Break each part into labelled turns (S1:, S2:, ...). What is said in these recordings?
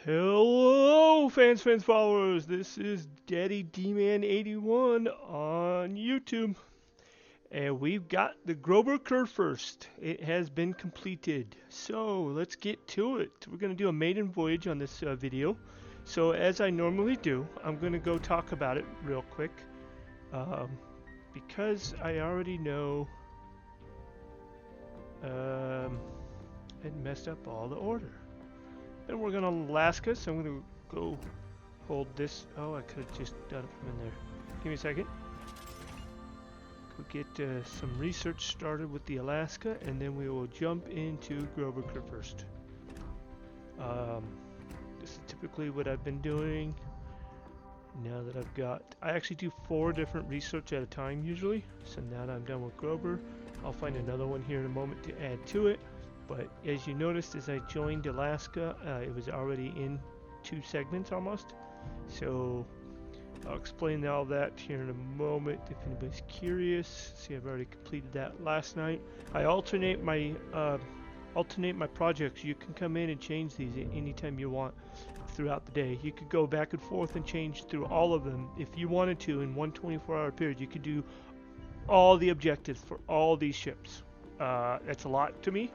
S1: Hello, fans, followers. This is Daddy D-Man81 on YouTube, and we've got the Grosser Kurfurst. It has been completed, so let's get to it. We're going to do a maiden voyage on this video. So as I normally do, I'm going to go talk about it real quick, because I already know it messed up all the order. Then we're gonna Alaska, so I'm gonna go hold this. Oh, I could have just done it from in there. Give me a second. Go get some research started with the Alaska, and then we will jump into Grosser Kurfurst. This is typically what I've been doing. Now that I actually do 4 different research at a time usually. So now that I'm done with Grosser, I'll find another one here in a moment to add to it. But as you noticed, as I joined Alaska, it was already in 2 segments almost. So I'll explain all that here in a moment if anybody's curious. See, I've already completed that last night. I alternate my projects. You can come in and change these anytime you want throughout the day. You could go back and forth and change through all of them. If you wanted to, in one 24-hour period, you could do all the objectives for all these ships. That's a lot to me.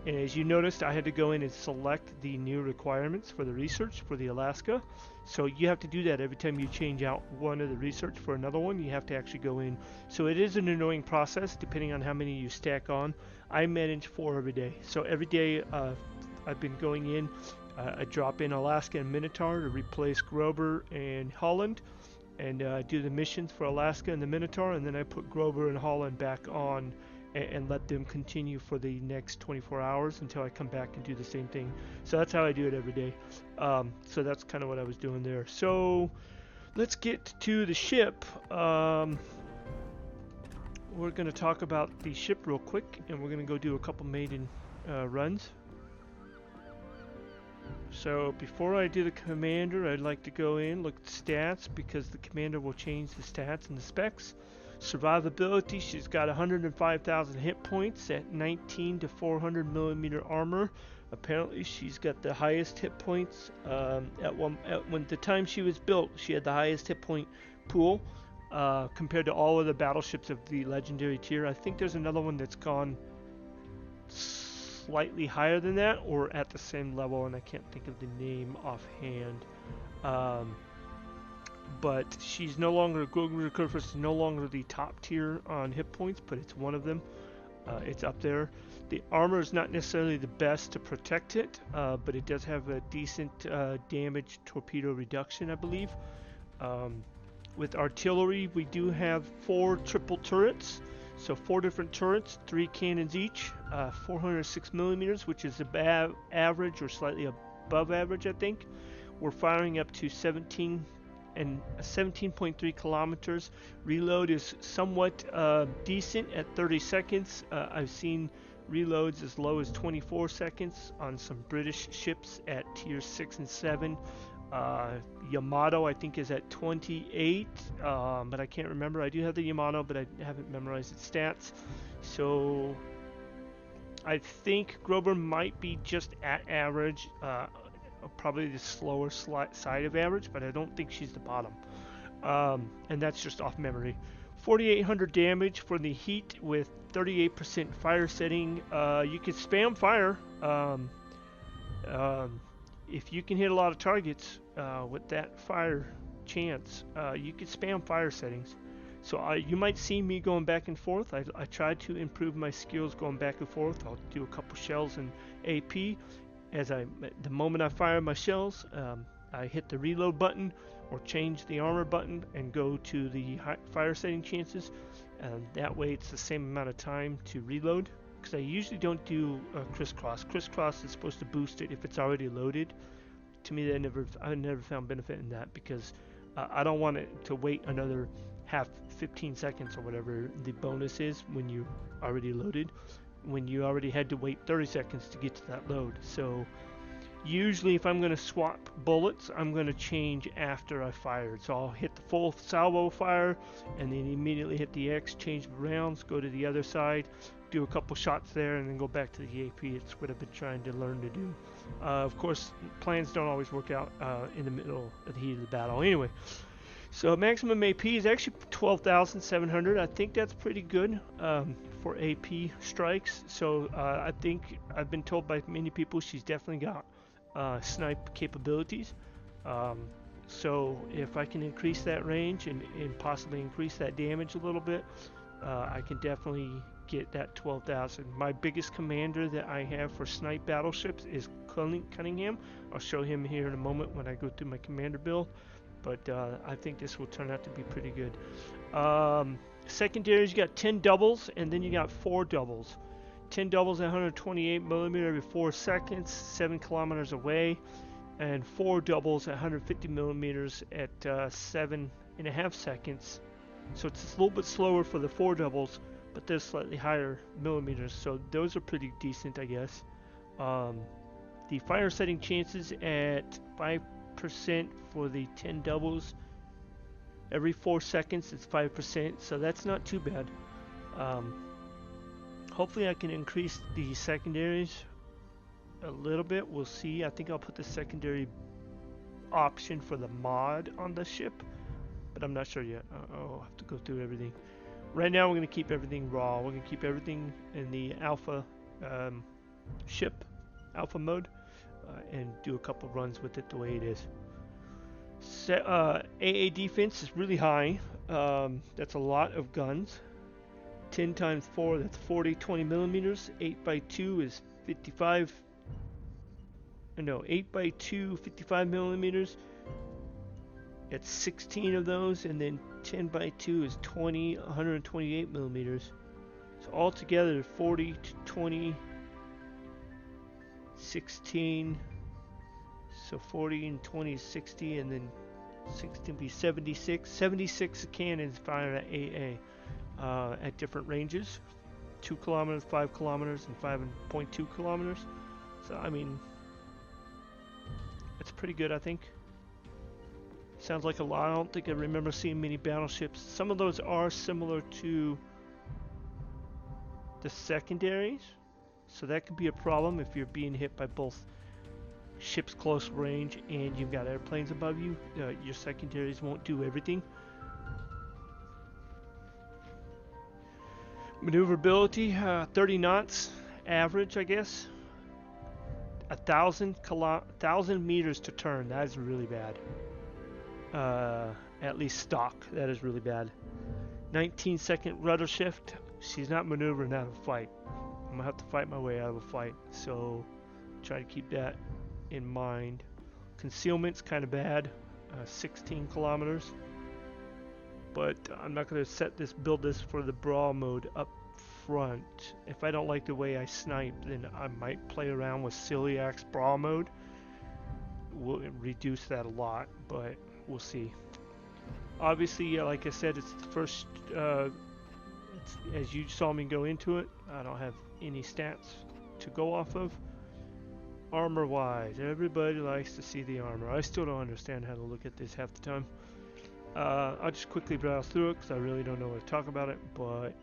S1: And as you noticed, I had to go in and select the new requirements for the research for the Alaska. So you have to do that every time you change out one of the research for another one. You have to actually go in. So it is an annoying process depending on how many you stack on. I manage 4 every day. So every day I've been going in. I drop in Alaska and Minotaur to replace Grosser and Holland, and do the missions for Alaska and the Minotaur, and then I put Grosser and Holland back on and let them continue for the next 24 hours until I come back and do the same thing. So that's how I do it every day. So that's kind of what I was doing there. So let's get to the ship. We're going to talk about the ship real quick, and we're going to go do a couple maiden runs. So before I do the commander, I'd like to go in, look at the stats, because the commander will change the stats and the specs. Survivability, she's got 105,000 hit points at 19 to 400 millimeter armor. Apparently she's got the highest hit points. When the time she was built, she had the highest hit point pool compared to all of the battleships of the legendary tier. I think there's another one that's gone slightly higher than that or at the same level, and I can't think of the name offhand. But she's no longer, Grosser Kurfurst is no longer the top tier on hit points, but it's one of them. It's up there. The armor is not necessarily the best to protect it, but it does have a decent damage torpedo reduction, I believe. With artillery, we do have 4 triple turrets. So 4 different turrets, 3 cannons each, 406 millimeters, which is above average or slightly above average, I think. We're firing up to 17.3 kilometers. Reload is somewhat decent at 30 seconds. I've seen reloads as low as 24 seconds on some British ships at tier 6 and 7. Yamato I think is at 28, but I can't remember. I do have the Yamato, but I haven't memorized its stats. So I think Grosser might be just at average, probably the slower side of average, but I don't think she's the bottom. And that's just off memory. 4,800 damage for the heat with 38% fire setting. You can spam fire. If you can hit a lot of targets with that fire chance, you could spam fire settings. So you might see me going back and forth. I try to improve my skills going back and forth. I'll do a couple shells in AP. The moment I fire my shells, I hit the reload button or change the armor button and go to the fire setting chances. And that way it's the same amount of time to reload. Because I usually don't do crisscross. Crisscross is supposed to boost it if it's already loaded. To me, I never found benefit in that, because I don't want it to wait another 15 seconds or whatever the bonus is when you already loaded, when you already had to wait 30 seconds to get to that load. So usually if I'm going to swap bullets, I'm going to change after I fired. So I'll hit the full salvo fire and then immediately hit the X, change the rounds, go to the other side, do a couple shots there, and then go back to the AP. It's what I've been trying to learn to do. Of course, plans don't always work out in the middle of the heat of the battle. Anyway, so maximum AP is actually 12,700. I think that's pretty good for AP strikes. So I think I've been told by many people she's definitely got snipe capabilities. So if I can increase that range and possibly increase that damage a little bit, I can definitely get that 12,000. My biggest commander that I have for snipe battleships is Cunningham. I'll show him here in a moment when I go through my commander build, but I think this will turn out to be pretty good. Secondaries, you got 10 doubles and then you got 4 doubles. 10 doubles at 128 millimeter every 4 seconds, 7 kilometers away, and 4 doubles at 150 millimeters at 7.5 seconds. So it's a little bit slower for the 4 doubles, but they're slightly higher millimeters, so those are pretty decent, I guess. The fire setting chances at 5% for the 10 doubles. Every 4 seconds it's 5%, so that's not too bad. Hopefully I can increase the secondaries a little bit. We'll see. I think I'll put the secondary option for the mod on the ship, but I'm not sure yet. I'll have to go through everything. Right now we're going to keep everything raw. We're going to keep everything in the alpha ship, alpha mode, and do a couple runs with it the way it is. AA defense is really high. That's a lot of guns. 10 times 4, that's 40, 20 millimeters. 8 by 2 is 55. No, 8 by 2, 55 millimeters. It's 16 of those, and then 10 by 2 is 20, 128 millimeters. So altogether, 40 to 20, 16. So 40 and 20 is 60, and then 60 will be 76. 76 cannons fired at AA at different ranges. 2 kilometers, 5 kilometers, and 5.2 kilometers. So, I mean, it's pretty good, I think. Sounds like a lot. I don't think I remember seeing many battleships. Some of those are similar to the secondaries, so that could be a problem if you're being hit by both ships close range and you've got airplanes above you. Your secondaries won't do everything. Maneuverability, 30 knots average, I guess. 1,000 meters to turn. That is really bad. At least stock. That is really bad. 19-second rudder shift. She's not maneuvering out of a fight. I'm gonna have to fight my way out of a fight. So try to keep that in mind. Concealment's kind of bad. 16 kilometers. But I'm not going to build this for the brawl mode up front. If I don't like the way I snipe, then I might play around with Celiac's brawl mode. We'll reduce that a lot, but we'll see. Obviously, like I said, it's the first, as you saw me go into it, I don't have any stats to go off of. Armor wise, everybody likes to see the armor. I still don't understand how to look at this half the time. I'll just quickly browse through it because I really don't know what to talk about it, but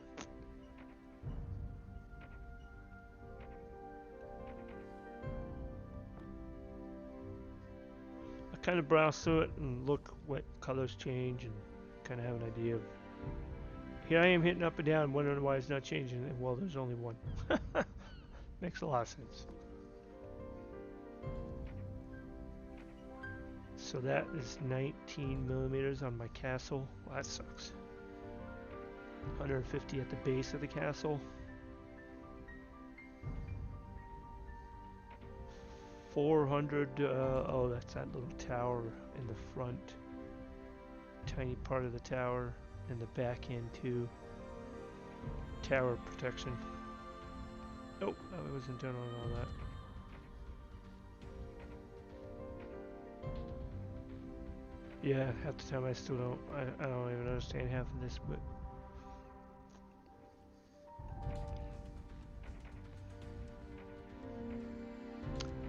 S1: I kind of browse through it and look what colors change and kind of have an idea of. Here I am hitting up and down wondering why it's not changing, and well, there's only one. Makes a lot of sense. So that is 19 millimeters on my castle. Well, that sucks. 150 at the base of the castle. 400, oh, that's that little tower in the front. Tiny part of the tower and the back end too. Tower protection. Oh, I wasn't done on all that. Yeah, half the time I still don't, I don't even understand half of this, but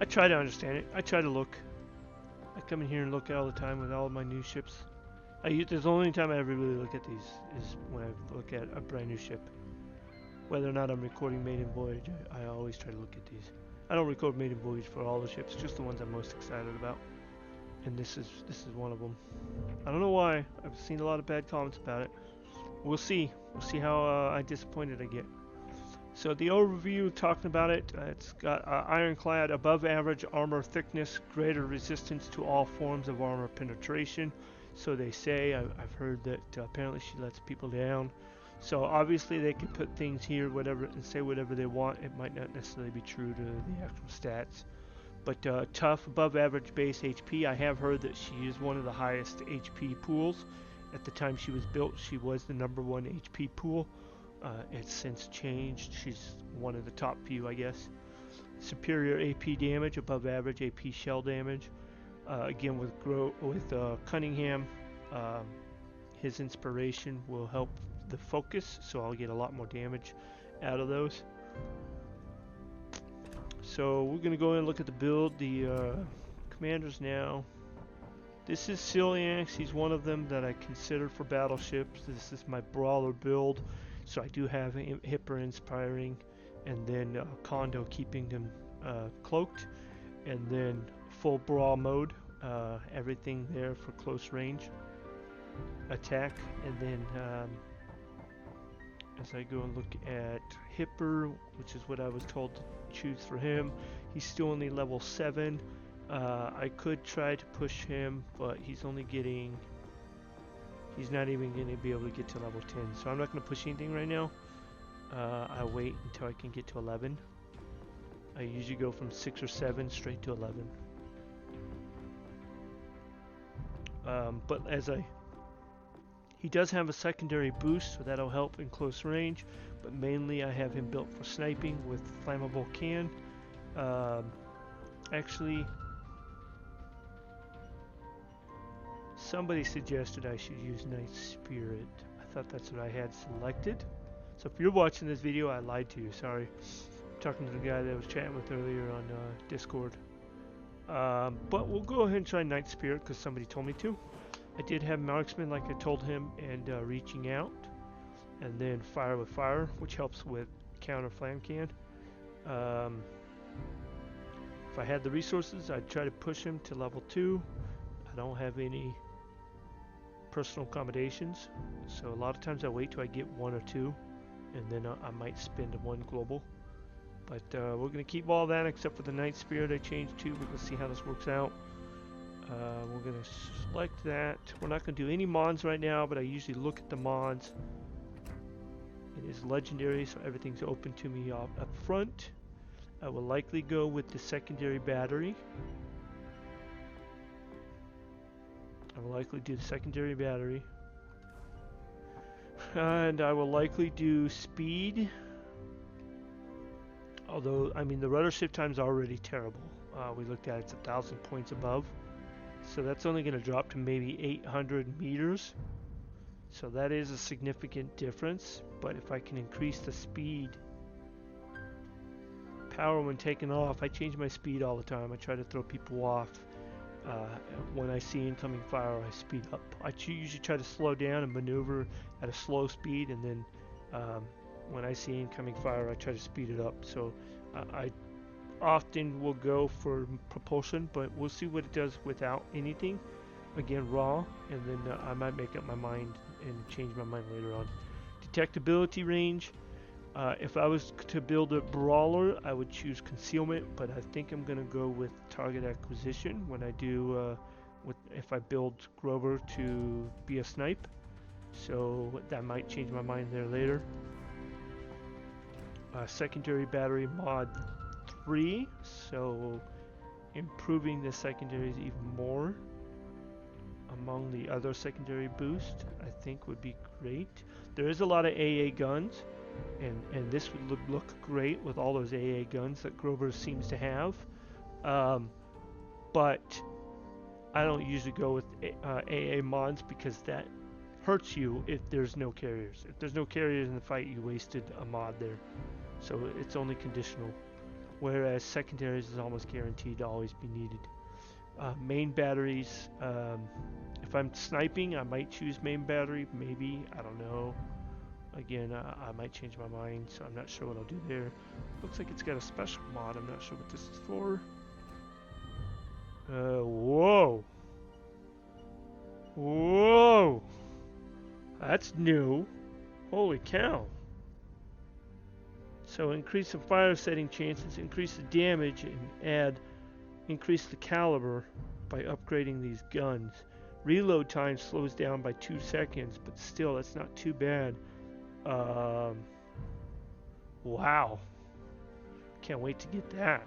S1: I try to understand it. I try to look. I come in here and look all the time with all of my new ships. There's the only time I ever really look at these is when I look at a brand new ship. Whether or not I'm recording Maiden Voyage, I always try to look at these. I don't record Maiden Voyage for all the ships, just the ones I'm most excited about. And this is one of them. I don't know why. I've seen a lot of bad comments about it. We'll see. We'll see how disappointed I get. So the overview talking about it, it's got ironclad, above average armor thickness, greater resistance to all forms of armor penetration. So they say. I've heard that apparently she lets people down. So obviously they can put things here, whatever, and say whatever they want. It might not necessarily be true to the actual stats. But tough, above average base HP. I have heard that she is one of the highest HP pools. At the time she was built, she was the #1 HP pool. It's since changed. She's one of the top few, I guess. Superior AP damage, above average AP shell damage. Again, with Cunningham, his inspiration will help the focus, so I'll get a lot more damage out of those. So we're going to go in and look at the build, the commanders now. This is Cilianx. He's one of them that I consider for battleships. This is my brawler build, so I do have Hipper inspiring, and then Kondo keeping them cloaked, and then full brawl mode, everything there for close range attack. And then as I go and look at Hipper, which is what I was told to choose for him, he's still only level 7. I could try to push him, but he's not even going to be able to get to level 10, so I'm not going to push anything right now. I'll wait until I can get to 11. I usually go from 6 or 7 straight to 11. But he does have a secondary boost, so that'll help in close range, but mainly I have him built for sniping with flammable can. Actually, somebody suggested I should use Night Spirit. I thought that's what I had selected. So if you're watching this video, I lied to you, sorry. I'm talking to the guy that I was chatting with earlier on Discord. But we'll go ahead and try Night Spirit because somebody told me to. I did have Marksman like I told him, and reaching out, and then fire with fire, which helps with counter flam can. If I had the resources, I'd try to push him to level 2. I don't have any personal accommodations, so a lot of times I wait till I get 1 or 2, and then I might spend 1 global. But we're going to keep all that except for the Night Spirit I changed to. We're going to see how this works out. We're going to select that. We're not going to do any mods right now, but I usually look at the mods. It is legendary, so everything's open to me up front. I will likely go with the secondary battery. I will likely do the secondary battery. And I will likely do speed. Although, I mean, the rudder shift time is already terrible. We looked at it, it's 1,000 points above. So that's only going to drop to maybe 800 meters. So that is a significant difference. But if I can increase the speed, power when taking off, I change my speed all the time. I try to throw people off. When I see incoming fire, I speed up. I usually try to slow down and maneuver at a slow speed, and then when I see incoming fire, I try to speed it up. So I often will go for propulsion, but we'll see what it does without anything. Again, raw, and then I might make up my mind and change my mind later on. Detectability range. If I was to build a brawler, I would choose concealment, but I think I'm going to go with target acquisition when I do, if I build Grover to be a snipe. So that might change my mind there later. Secondary battery mod 3, so improving the secondaries even more among the other secondary boost I think would be great. There is a lot of AA guns, and this would look great with all those AA guns that Grover seems to have, but I don't usually go with AA mods because that hurts you if there's no carriers. If there's no carriers in the fight, you wasted a mod there. So it's only conditional. Whereas secondaries is almost guaranteed to always be needed. Main batteries, if I'm sniping, I might choose main battery, maybe, I don't know. Again, I might change my mind, so I'm not sure what I'll do there. Looks like it's got a special mod. I'm not sure what this is for. Whoa. Whoa. That's new. Holy cow. So increase the fire setting chances, increase the damage, and increase the caliber by upgrading these guns. Reload time slows down by 2 seconds, but still, that's not too bad. Wow. Can't wait to get that.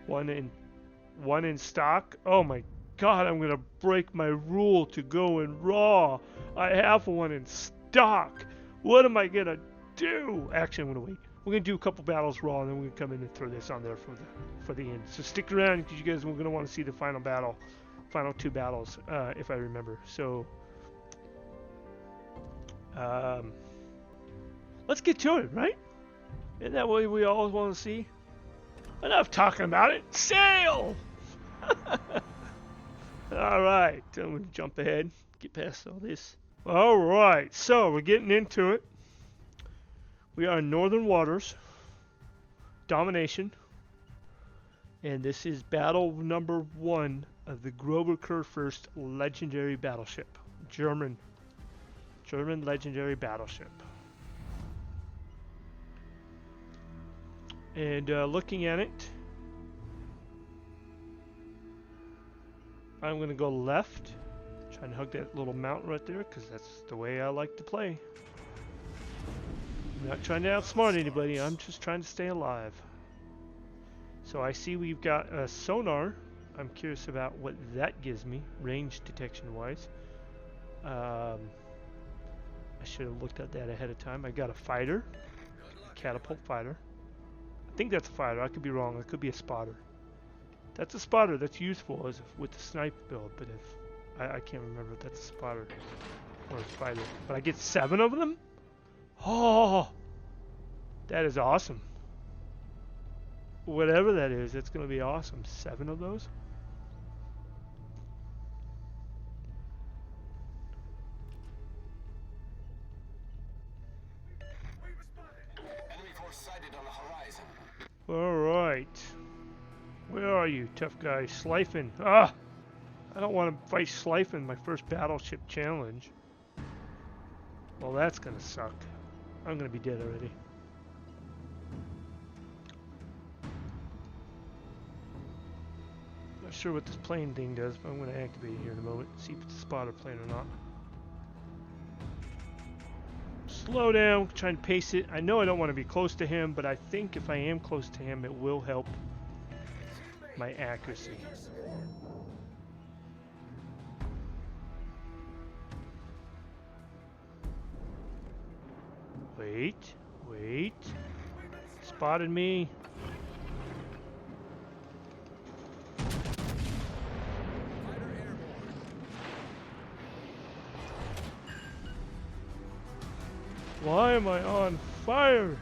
S1: One in stock. Oh my god, I'm gonna break my rule to go in raw. I have one in stock. What am I gonna do? Actually, I'm gonna wait. We're gonna do a couple battles raw, and then we're gonna come in and throw this on there for the end. So stick around, because you guys are gonna want to see the final battle, final 2 battles, if I remember. So, let's get to it, right? Isn't that what we always want to see? Enough talking about it. Sail! Alright, I'm going to jump ahead, get past all this. Alright, so we're getting into it. We are in Northern Waters, Domination, and this is battle number 1 of the Grosser Kurfurst legendary battleship. German legendary battleship. And looking at it, I'm going to go left, try and hug that little mountain right there, because that's the way I like to play. I'm not trying to outsmart anybody, I'm just trying to stay alive. So I see we've got a sonar. I'm curious about what that gives me, range detection wise. I should have looked at that ahead of time. I got a fighter, a catapult fighter. I think that's a fighter. I could be wrong. It could be a spotter. That's a spotter. That's useful as with the snipe build. But if I can't remember if that's a spotter or a fighter. But I get 7 of them. Oh, that is awesome. Whatever that is, it's going to be awesome. 7 of those. Alright. Where are you, tough guy? Shleiffen. Ah! I don't want to fight Shleiffen, my first battleship challenge. Well, that's gonna suck. I'm gonna be dead already. Not sure what this plane thing does, but I'm gonna activate it here in a moment. See if it's a spotter plane or not. Slow down, try and pace it. I know I don't want to be close to him, but I think if I am close to him, it will help my accuracy. Wait. Spotted me. Why am I on fire?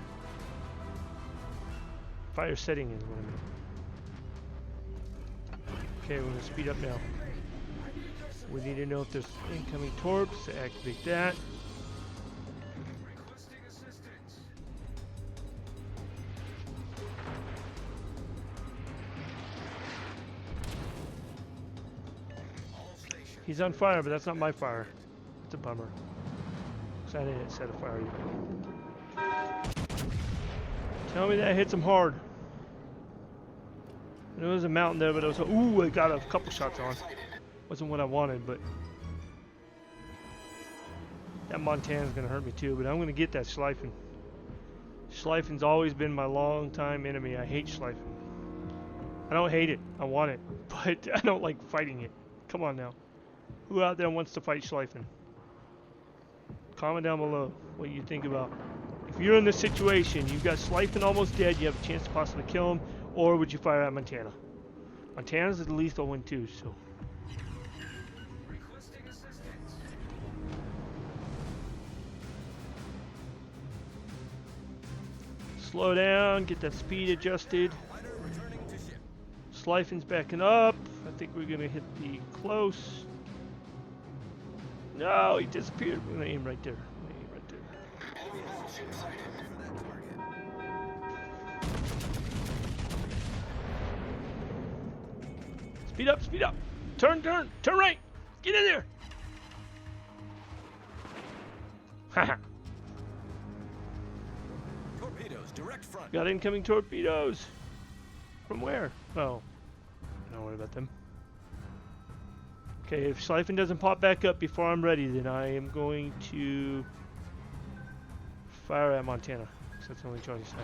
S1: Fire setting is what I mean. Okay, we're going to speed up now. We need to know if there's incoming torps to activate that. He's on fire, but that's not my fire. It's a bummer. I didn't set a fire yet. Tell me that hits him hard. There was a mountain there, but it was ooh, I got a couple shots on. Wasn't what I wanted, but that Montana's gonna hurt me too. But I'm gonna get that Shleiffen. Schleiffen's always been my long-time enemy. I hate Shleiffen. I don't hate it. I want it, but I don't like fighting it. Come on now. Who out there wants to fight Shleiffen? Comment down below what you think about. If you're in this situation, you've got Shleiffen almost dead, you have a chance to possibly kill him, or would you fire at Montana? Montana's the lethal one too, so. Slow down, get that speed adjusted. Schleiffen's backing up. I think we're gonna hit the close. No, he disappeared. We're gonna aim right there.
S2: Battleship sighted for that target.
S1: Speed up, speed up. Turn, turn, turn right. Get in there. Haha.
S2: Torpedoes, direct front.
S1: Got incoming torpedoes. From where? Oh, don't worry about them. Okay, if Shleiffen doesn't pop back up before I'm ready, then I am going to fire at Montana. Because that's the only choice I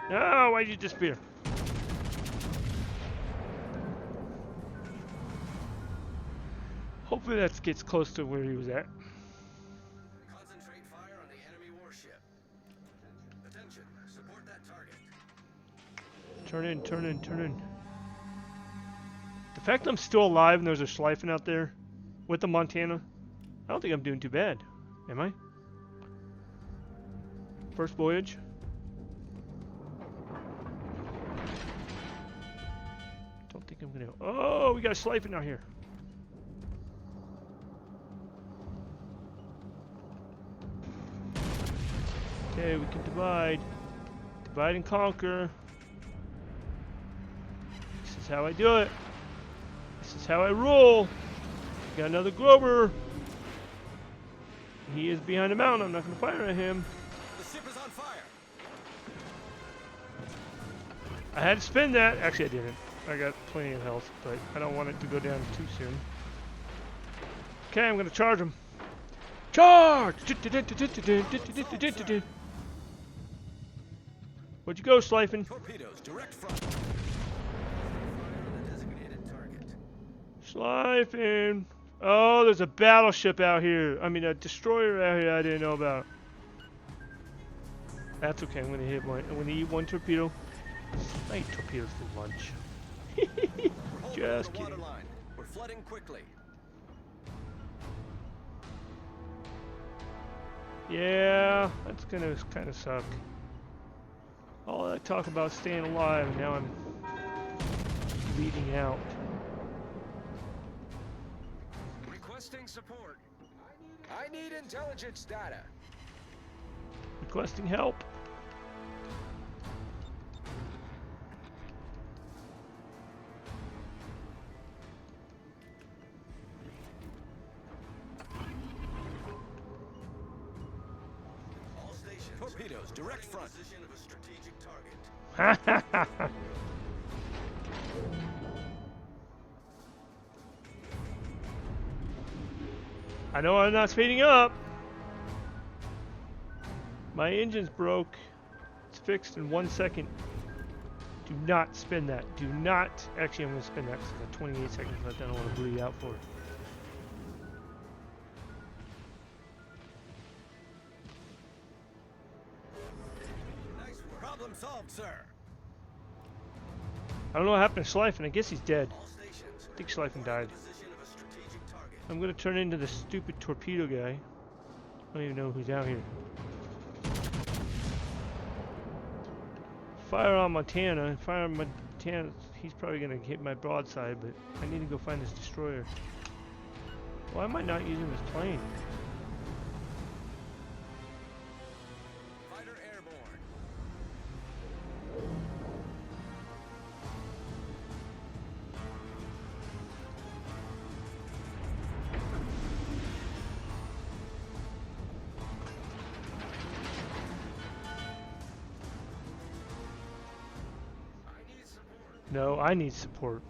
S1: have. No, why'd you disappear? Hopefully that gets close to where he was at.
S2: Concentrate fire on the enemy warship. Attention, support that target.
S1: Turn in, turn in, turn in. The fact I'm still alive and there's a Shleiffen out there with the Montana, I don't think I'm doing too bad. Am I? First voyage. Don't think I'm gonna. Oh, we got a Shleiffen out here. Okay, we can divide. Divide and conquer. This is how I do it. This is how I roll. Got another Grover. He is behind the mountain. I'm not going to fire at him.
S2: The ship is on fire.
S1: I had to spin that. Actually, I didn't. I got plenty of health, but I don't want it to go down too soon. Okay, I'm going to charge him. Charge! Where'd you go, Shleiffen?
S2: Torpedoes, direct front. Fire on the designated target.
S1: Shleiffen. Oh, there's a battleship out here. I mean, a destroyer out here I didn't know about. That's okay. I'm gonna hit one. I'm gonna eat one torpedo. I eat torpedoes for lunch. Just kidding.
S2: Waterline. We're flooding quickly.
S1: Yeah, that's gonna kind of suck. All that talk about staying alive, and now I'm bleeding out.
S2: Requesting support. I need intelligence data.
S1: Requesting help.
S2: All stations. Torpedoes, direct front. Position of a strategic target.
S1: I know I'm not speeding up. My engine's broke. It's fixed in 1 second. Do not spin that. Do not. Actually, I'm going to spin that because I got 28 seconds left. I don't want to bleed out for it.
S2: Nice work. Problem solved, sir.
S1: I don't know what happened to Shleiffen. I guess he's dead.
S2: All stations.
S1: I think Shleiffen died.
S2: Position of a strategic target.
S1: I'm going to turn into the stupid torpedo guy. I don't even know who's out here. Fire on Montana. Fire on Montana. He's probably going to hit my broadside, but I need to go find this destroyer. Why am I not using this plane?
S2: Fighter airborne. I need support.
S1: No, I need support.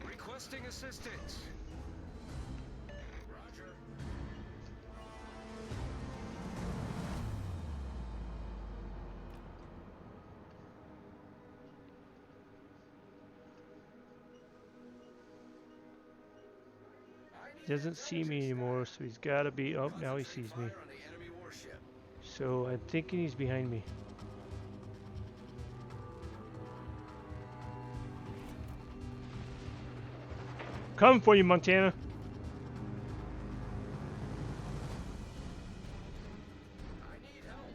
S2: Requesting assistance. Roger.
S1: He doesn't see me anymore, so he's got to be... Oh, now he sees me.
S2: Fire on the enemy warship.
S1: So I'm thinking he's behind me. Coming for you, Montana.
S2: I need help.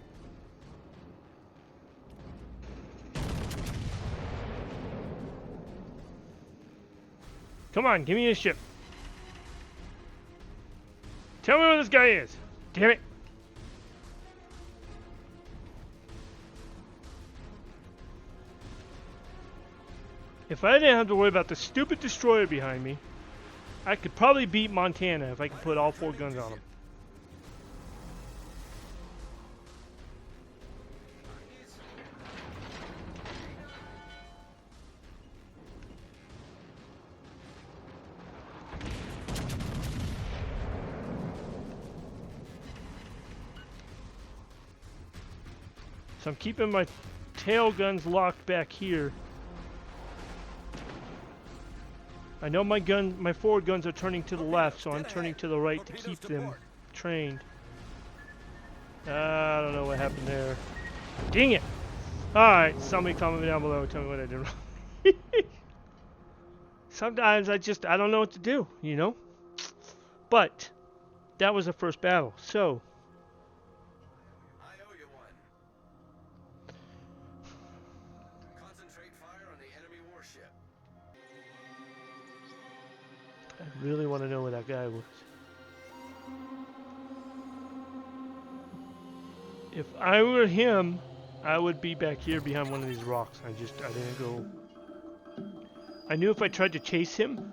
S1: Come on, give me a ship. Tell me where this guy is. Damn it. If I didn't have to worry about the stupid destroyer behind me, I could probably beat Montana if I could put all 4 guns on him. So I'm keeping my tail guns locked back here. I know my forward guns are turning to the left, so I'm turning to the right to keep them trained. I don't know what happened there. Dang it! Alright, somebody comment down below and tell me what I did wrong. Sometimes I don't know what to do, you know? But, that was the first battle, so...
S2: I owe you one. Concentrate fire on the enemy warship.
S1: I really want to know where that guy was. If I were him, I would be back here behind one of these rocks. I didn't go... I knew if I tried to chase him,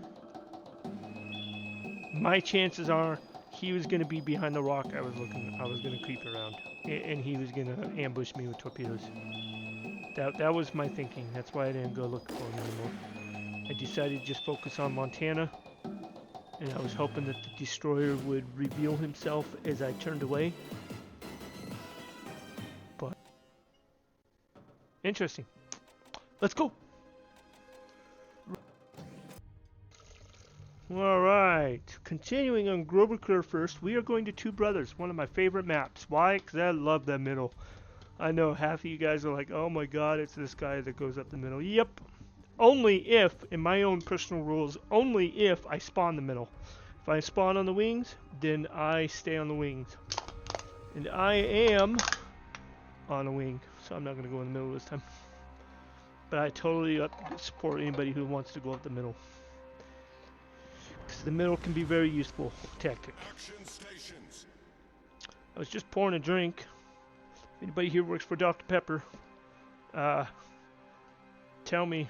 S1: my chances are he was going to be behind the rock I was going to creep around. And he was going to ambush me with torpedoes. That was my thinking. That's why I didn't go look for him anymore. I decided to just focus on Montana. And I was hoping that the destroyer would reveal himself as I turned away. But interesting. Let's go. Alright, continuing on Grosser Kurfurst, we are going to Two Brothers, one of my favorite maps. Why? Because I love that middle. I know half of you guys are like, oh my god, it's this guy that goes up the middle. Yep. Only if, in my own personal rules, only if I spawn the middle. If I spawn on the wings, then I stay on the wings. And I am on a wing, so I'm not going to go in the middle this time. But I totally support anybody who wants to go up the middle. Because the middle can be very useful tactic. I was just pouring a drink. If anybody here works for Dr. Pepper, tell me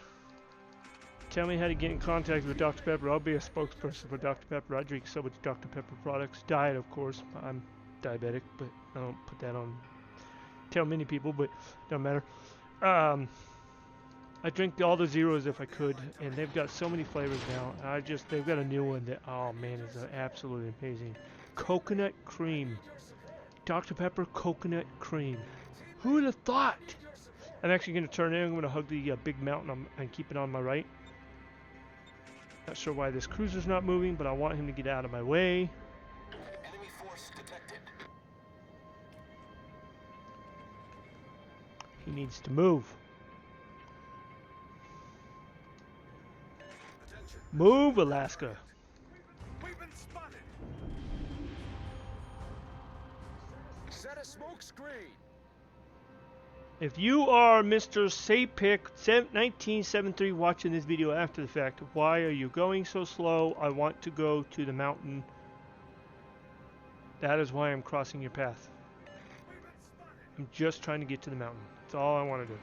S1: how to get in contact with Dr. Pepper. I'll be a spokesperson for Dr. Pepper. I drink so much Dr. Pepper products. Diet, of course. I'm diabetic, but I don't put that on. Tell many people, but don't matter. I drink all the zeros if I could, and they've got so many flavors now. They've got a new one that, oh man, is absolutely amazing. Coconut cream. Dr. Pepper coconut cream. Who would have thought? I'm actually going to turn in. I'm going to hug the big mountain and keep it on my right. Not sure why this cruiser's not moving, but I want him to get out of my way.
S2: Enemy force detected.
S1: He needs to move.
S2: Attention.
S1: Move, Alaska.
S2: We've been spotted. Set a smoke screen.
S1: If you are Mr. Sapik 1973 watching this video after the fact, why are you going so slow? I want to go to the mountain. That is why I'm crossing your path. I'm just trying to get to the mountain. That's all I want to do.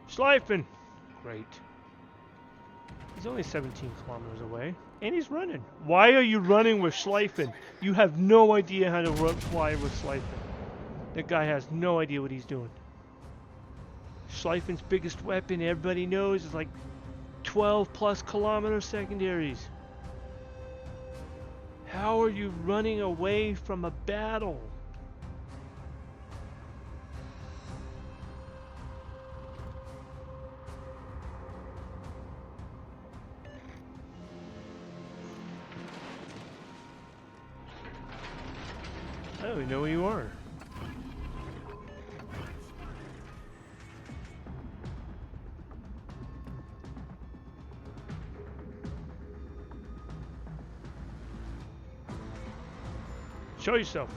S1: Shleiffen! Great. He's only 17 kilometers away. And he's running. Why are you running with Shleiffen? You have no idea how to fly with Shleiffen. That guy has no idea what he's doing. Schleiffen's biggest weapon, everybody knows, is like 12 plus kilometer secondaries. How are you running away from a battle? I don't even know where you are. Show yourself.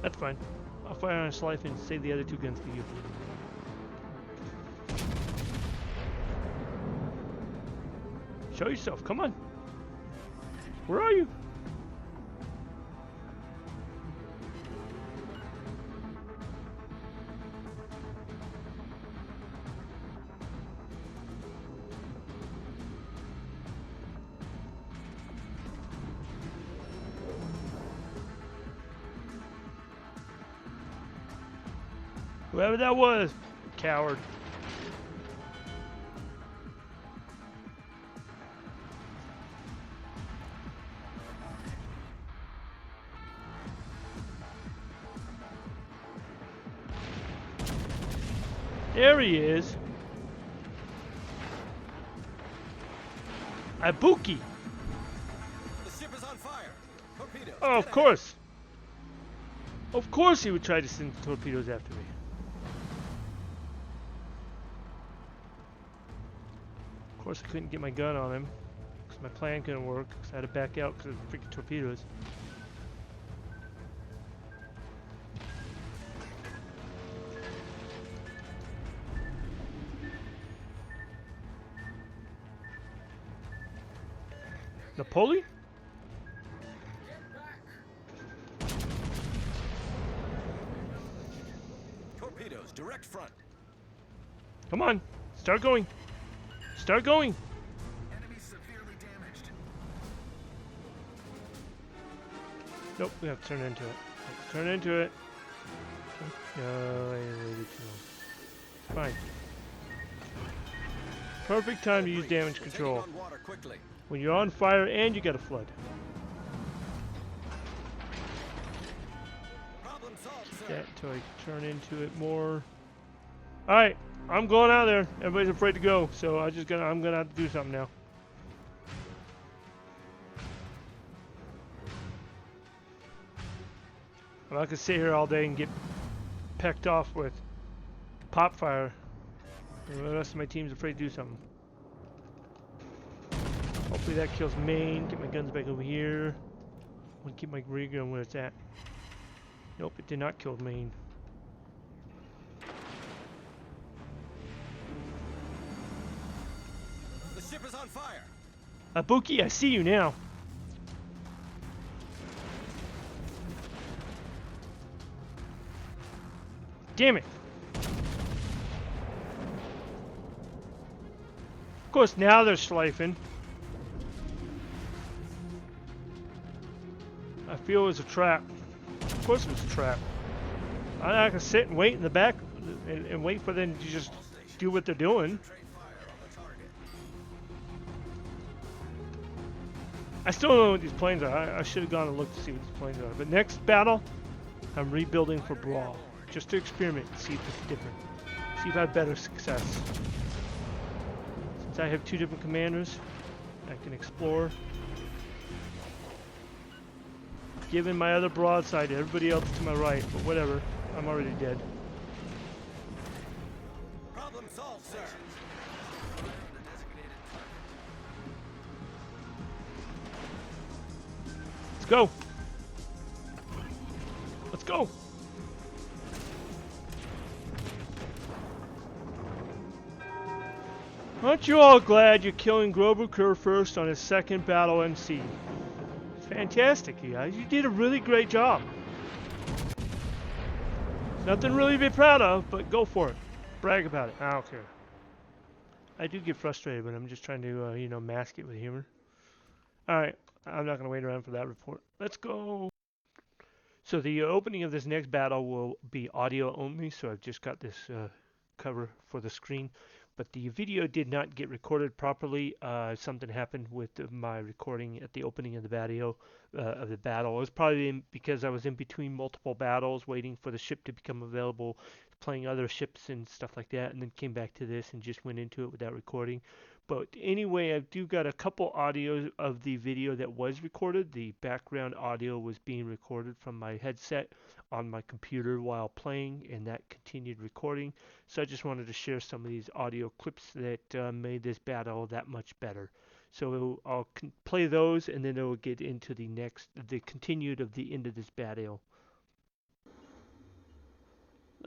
S1: That's fine. I'll fire on a Shleiffen and save the other two guns for you. Show yourself, come on. Where are you? Whoever that was, coward. There he is. Ibuki.
S2: The ship is on fire. Torpedoes.
S1: Oh, of course. Of course he would try to send torpedoes after me. Of course I couldn't get my gun on him. Because my plan couldn't work. Because I had to back out because of the freaking torpedoes. Napoli?
S2: Torpedoes, direct front.
S1: Come on. Start going. Start going.
S2: Enemy severely damaged.
S1: Nope, we have to turn into it. Let's turn into it. No, I waited too long. Fine. Perfect time to use damage control.
S2: On water quickly.
S1: When you're on fire and you got a flood.
S2: Problem solved, sir.
S1: That until I turn into it more. Alright, I'm going out there. Everybody's afraid to go, so I'm gonna have to do something now. I'm not gonna sit here all day and get pecked off with pop fire. The rest of my team's afraid to do something. Hopefully that kills Maine. Get my guns back over here. I want to keep my rear gun where it's at. Nope, it did not kill Maine.
S2: The ship is on fire.
S1: Ibuki, I see you now. Damn it. Of course, now they're Shleiffen. I feel it was a trap. Of course it was a trap. I'm not gonna sit and wait in the back and wait for them to just do what they're doing. I still don't know what these planes are. I should have gone and looked to see what these planes are. But next battle, I'm rebuilding for Brawl. Just to experiment and see if it's different. See if I have better success. Since I have two different commanders, I can explore. Giving my other broadside to everybody else to my right, but whatever. I'm already dead.
S2: Problem solved, sir.
S1: Let's go. Let's go. Aren't you all glad you're killing Grosser Kurfurst on his second battle MC? Fantastic, you guys. You did a really great job. Nothing really to be proud of, but go for it. Brag about it. I don't care. I do get frustrated, but I'm just trying to, you know, mask it with humor. Alright, I'm not going to wait around for that report. Let's go. So the opening of this next battle will be audio only, so I've just got this cover for the screen. But the video did not get recorded properly. Something happened with my recording at the opening of the battle. It was probably because I was in between multiple battles, waiting for the ship to become available, playing other ships and stuff like that, and then came back to this and just went into it without recording. But anyway, I do got a couple audios of the video that was recorded. The background audio was being recorded from my headset on my computer while playing, and that continued recording. So I just wanted to share some of these audio clips that made this battle that much better. So I'll play those, and then it will get into the continued of the end of this battle.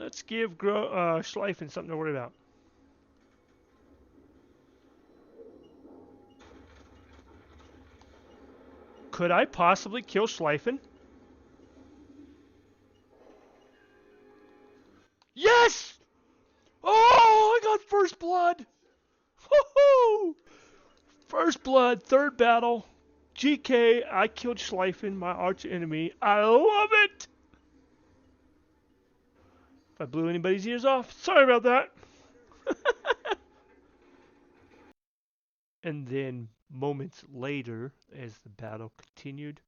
S1: Let's give Shleiffen something to worry about. Could I possibly kill Shleiffen? Yes! Oh, I got first blood! Woohoo! First blood, third battle. GK, I killed Shleiffen, my arch enemy. I love it! If I blew anybody's ears off, sorry about that. And then moments later, as the battle continued,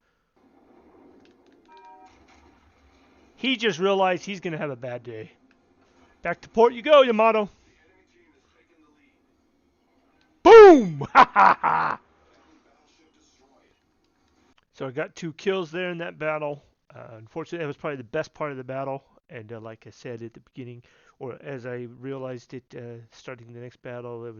S1: he just realized he's going to have a bad day. Back to port you go, Yamato. Boom! Ha ha ha! So I got 2 kills there in that battle. Unfortunately, that was probably the best part of the battle. And like I said at the beginning, or as I realized it starting the next battle,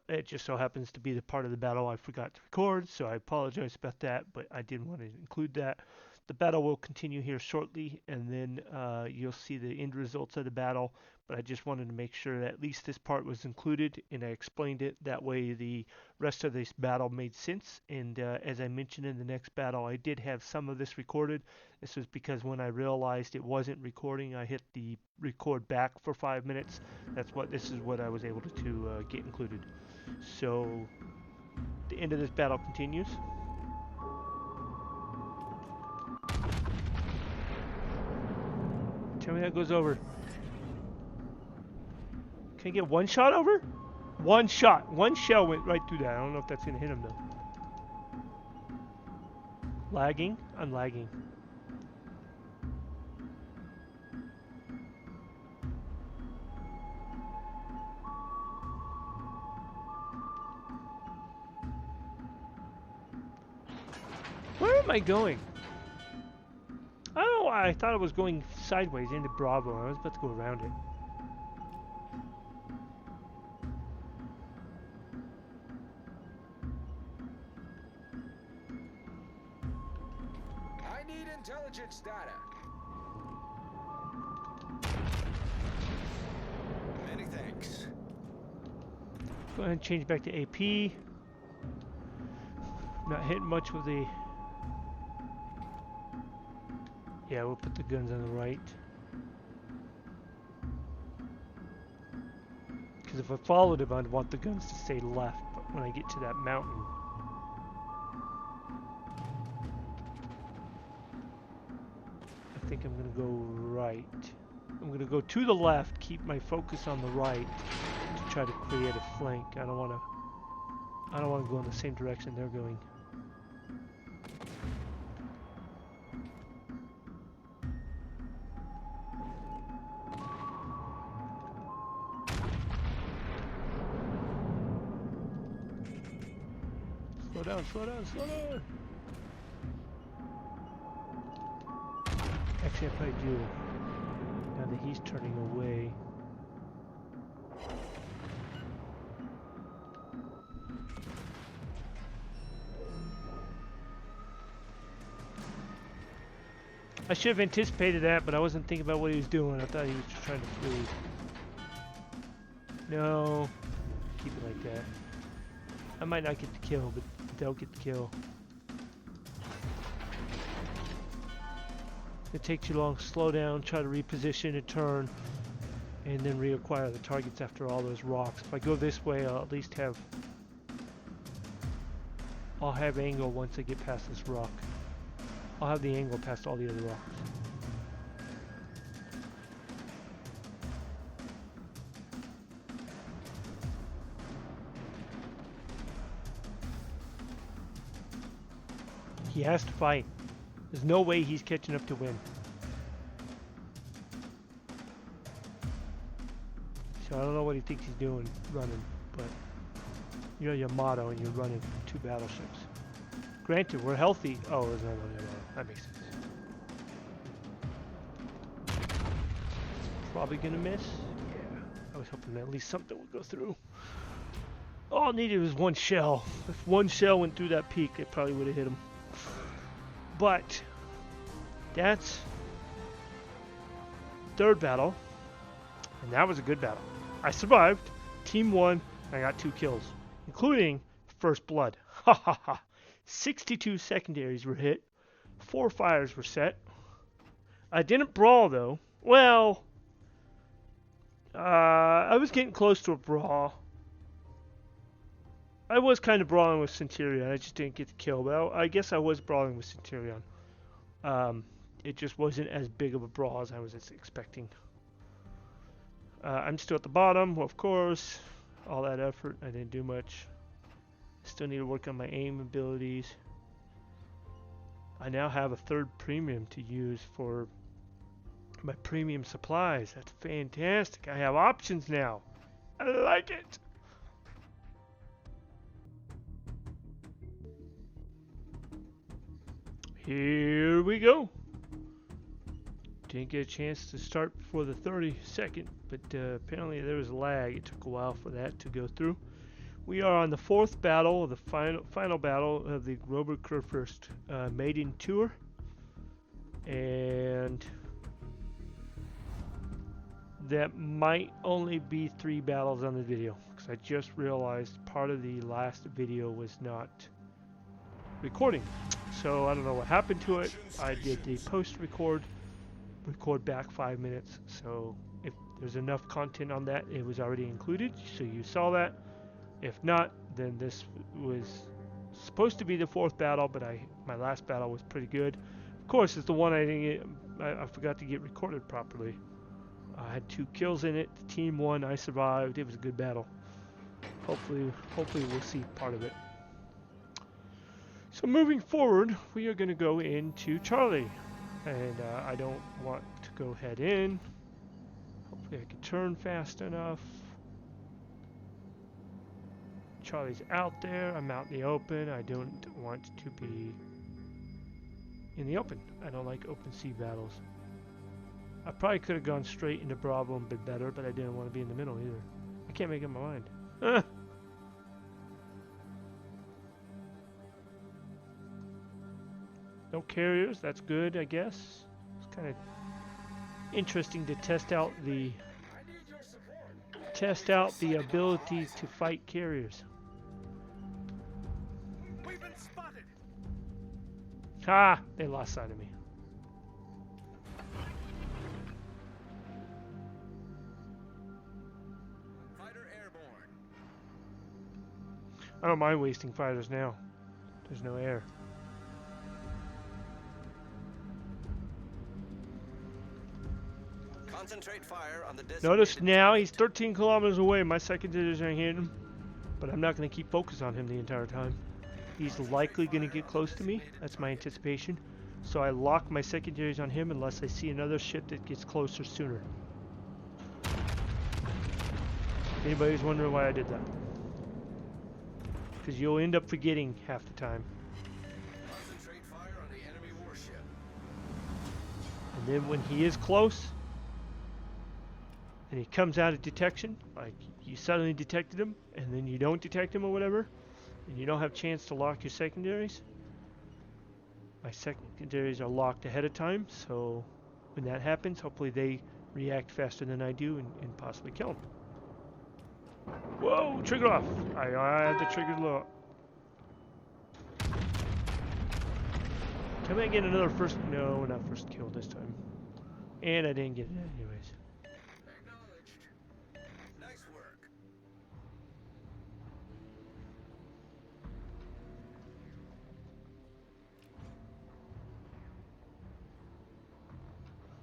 S1: it just so happens to be the part of the battle I forgot to record. So I apologize about that, but I didn't want to include that. The battle will continue here shortly, and then you'll see the end results of the battle. But I just wanted to make sure that at least this part was included, and I explained it. That way the rest of this battle made sense. And as I mentioned in the next battle, I did have some of this recorded. This was because when I realized it wasn't recording, I hit the record back for 5 minutes. This is what I was able to get included. So the end of this battle continues. Tell me that goes over. Can I get one shot over? One shot. One shell went right through that. I don't know if that's going to hit him though. Lagging? I'm lagging. Where am I going? I don't know why I thought I was going sideways into Bravo. I was about to go around it.
S2: I need intelligence data. Many thanks.
S1: Go ahead and change back to AP. Not hitting much with the... Yeah, we'll put the guns on the right. Because if I followed him, I'd want the guns to stay left. But when I get to that mountain... I think I'm going to go right. I'm going to go to the left, keep my focus on the right to try to create a flank. I don't want to go in the same direction they're going. Slow down, slow down, slow down! Actually, I probably do. Now that he's turning away. I should have anticipated that, but I wasn't thinking about what he was doing. I thought he was just trying to flee. No. Keep it like that. I might not get the kill, but they'll get the kill. It takes too long. Slow down, try to reposition and turn, and then reacquire the targets after all those rocks. If I go this way, I'll at least have... I'll have angle once I get past this rock. I'll have the angle past all the other rocks. He has to fight. There's no way he's catching up to win. So I don't know what he thinks he's doing, running, but you're Yamato and you're running 2 battleships. Granted, we're healthy. Oh, there's another one. That makes sense. Probably gonna miss. Yeah, I was hoping that at least something would go through. All I needed was one shell. If one shell went through that peak, it probably would have hit him. But that's third battle, and that was a good battle. I survived. Team won. I got 2 kills, including first blood. Ha ha ha. 62 secondaries were hit. 4 fires were set. I didn't brawl though. Well, I was getting close to a brawl. I was kind of brawling with Centurion. I just didn't get the kill, but I guess I was brawling with Centurion. It just wasn't as big of a brawl as I was expecting. I'm still at the bottom, of course. All that effort, I didn't do much. Still need to work on my aim abilities. I now have a 3rd premium to use for my premium supplies. That's fantastic. I have options now. I like it. Here we go. Didn't get a chance to start before the 32nd, but apparently there was a lag. It took a while for that to go through. We are on the 4th battle, the final battle of the Grosser Kurfurst Maiden tour, and that might only be 3 battles on the video, because I just realized part of the last video was not recording. So I don't know what happened to it. I did the post-record back 5 minutes, so if there's enough content on that, it was already included, so you saw that. If not, then this was supposed to be the 4th battle, but my last battle was pretty good. Of course, it's the one I didn't get, I forgot to get recorded properly. I had 2 kills in it. The team won. I survived. It was a good battle. Hopefully we'll see part of it. So moving forward, we are going to go into Charlie, and I don't want to go head in. Hopefully I can turn fast enough. Charlie's out there. I'm out in the open. I don't want to be in the open. I don't like open sea battles. I probably could have gone straight into Bravo and been better, but I didn't want to be in the middle either. I can't make up my mind. No carriers. That's good, I guess. It's kind of interesting to test out the ability to fight carriers.
S2: We've been spotted.
S1: Ha! They lost sight of me.
S2: Fighter airborne.
S1: I don't mind wasting fighters now. There's no air.
S2: Concentrate fire on the
S1: Notice now he's 13 kilometers away. My secondaries are hitting him, but I'm not going to keep focus on him the entire time. He's likely going to get close to me. That's my anticipation. So I lock my secondaries on him unless I see another ship that gets closer sooner. If anybody's wondering why I did that. Because you'll end up forgetting half the time.
S2: Concentrate fire on the enemy warship.
S1: And then when he is close, and he comes out of detection, like you suddenly detected him, and then you don't detect him or whatever, and you don't have a chance to lock your secondaries. My secondaries are locked ahead of time, so when that happens, hopefully they react faster than I do and possibly kill him. Whoa, trigger off! I had the trigger low. Can I get another first? No, not first kill this time. And I didn't get it anyways.
S2: Acknowledged. Nice work.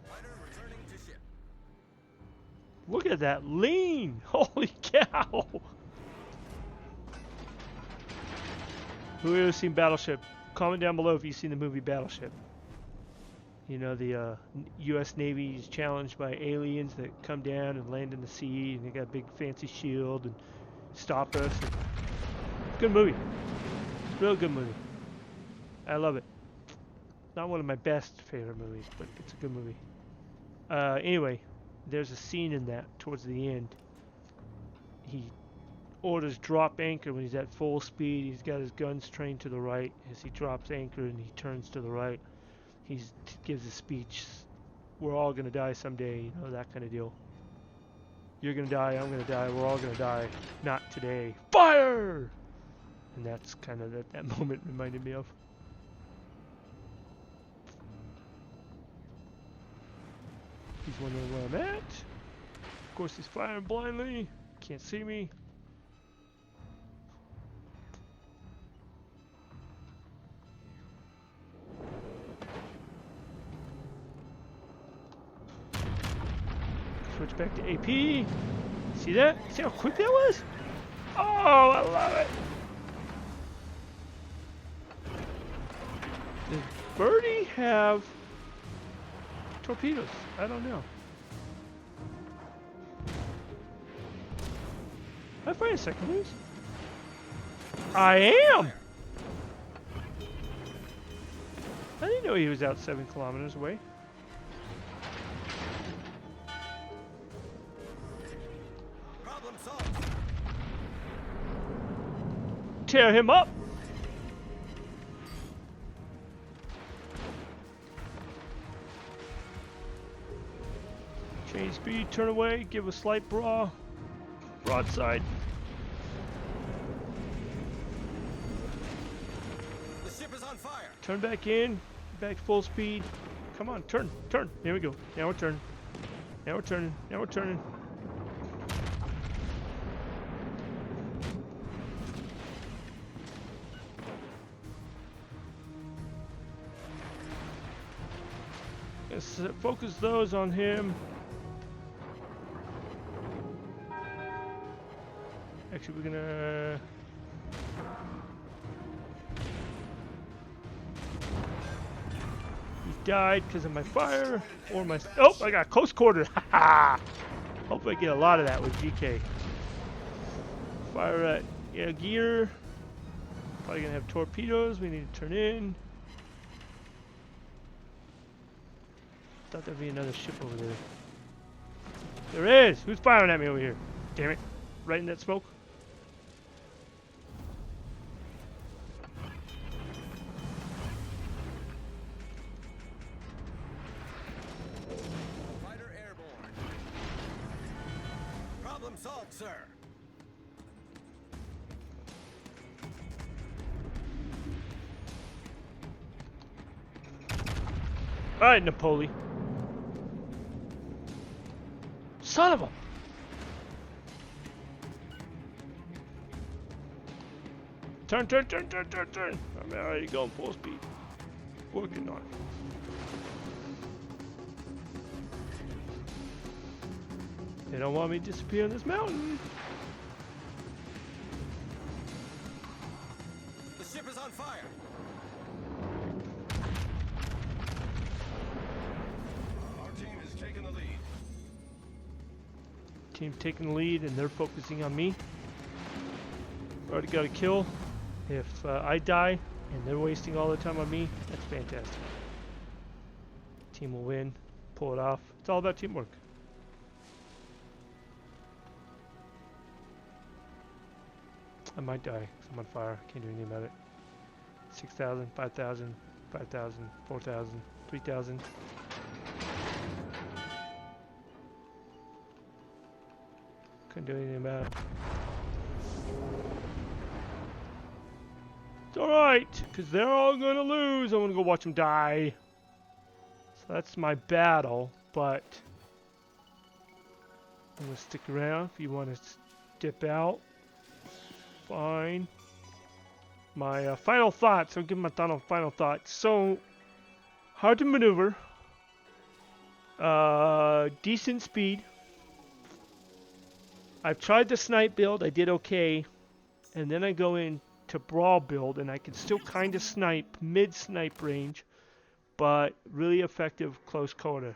S2: Fighter returning to ship.
S1: Look at that lean! Holy cow! Who has seen Battleship? Comment down below if you've seen the movie Battleship. You know, the U.S. Navy is challenged by aliens that come down and land in the sea, and they got a big fancy shield and stop us. And good movie. Real good movie. I love it. Not one of my best favorite movies, but it's a good movie. Anyway, there's a scene in that towards the end. He orders drop anchor when he's at full speed. He's got his guns trained to the right. As he drops anchor and he turns to the right, he gives a speech we're all gonna die someday, you know, that kind of deal. You're gonna die, I'm gonna die, we're all gonna die. Not today. Fire! And that's kind of that moment reminded me of. He's wondering where I'm at. Of course he's firing blindly. Can't see me. Switch back to AP. See that? See how quick that was? Oh, I love it. Does Birdie have torpedoes? I don't know. Am I fighting secondaries? I am! I didn't know he was out 7 kilometers away.
S2: Problem solved.
S1: Tear him up! Change speed, turn away, give a slight broadside.
S2: The ship is on fire.
S1: Turn back in, back full speed. Come on, turn. There we go. Now we're turning. Now we're turning. Let's focus those on him. Actually, we're gonna... He died because of my fire, or my... Oh, I got close quarter. Haha! Hope I get a lot of that with GK. Fire at gear. Probably gonna have torpedoes. We need to turn in. Thought there'd be another ship over there. There is! Who's firing at me over here? Damn it. Right in that smoke.
S2: Fighter airborne. Problem solved, sir.
S1: Alright, Napoli. Son of a... Turn. I'm already going full speed. Working on it. They don't want me to disappear in this mountain.
S2: The ship is on fire. Our team is taking the lead.
S1: Team taking the lead and they're focusing on me. Already got a kill. If I die and they're wasting all the time on me, that's fantastic. Team will win, pull it off. It's all about teamwork. I might die because I'm on fire. Can't do anything about it. 6,000, 5,000, 5,000, 4,000, 3,000. Couldn't do anything about it. It's alright, because they're all going to lose. I'm going to go watch them die. So that's my battle, but I'm going to stick around if you want to dip out. Fine. My final thoughts. I'll give my final thoughts. So, hard to maneuver. Decent speed. I've tried the snipe build. I did okay. And then I go into brawl build, and I can still kind of snipe, mid-snipe range, but really effective close quarter.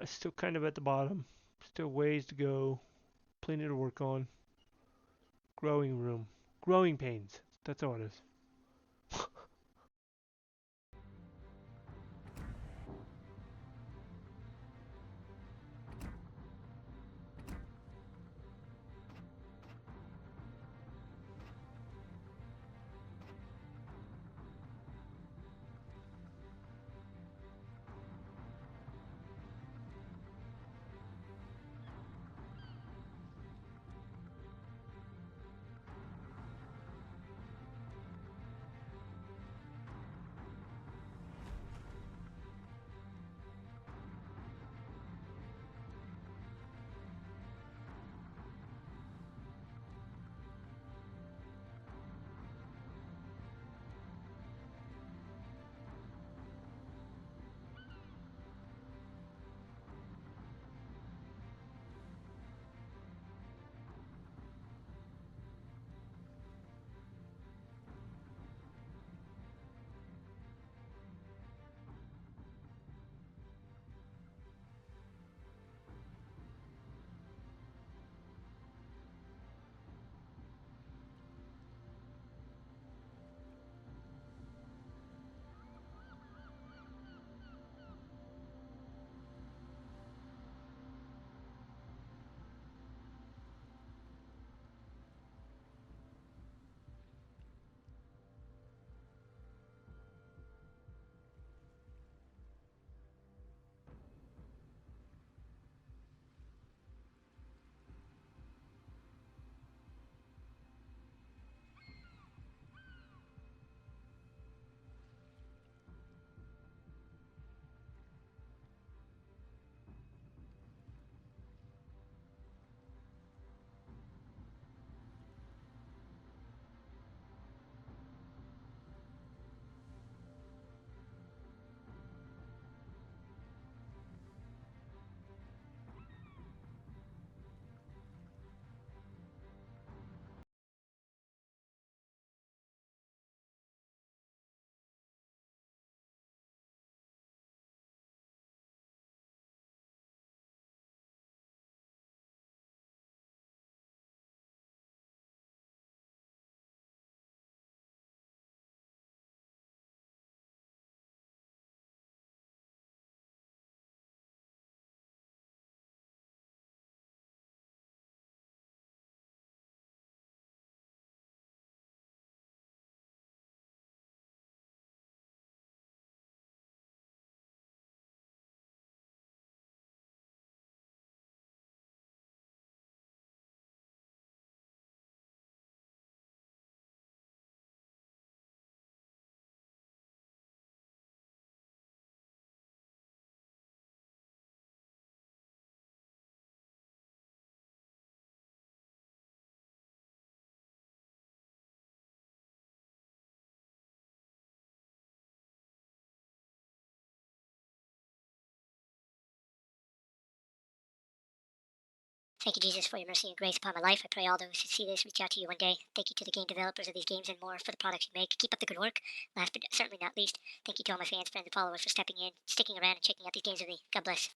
S1: Still kind of at the bottom. Still ways to go. Plenty to work on. Growing room. Growing pains. That's all it is.
S3: Thank you, Jesus, for your mercy and grace upon my life. I pray all those who see this reach out to you one day. Thank you to the game developers of these games and more for the products you make. Keep up the good work. Last but certainly not least, thank you to all my fans, friends, and followers for stepping in, sticking around, and checking out these games with me. God bless.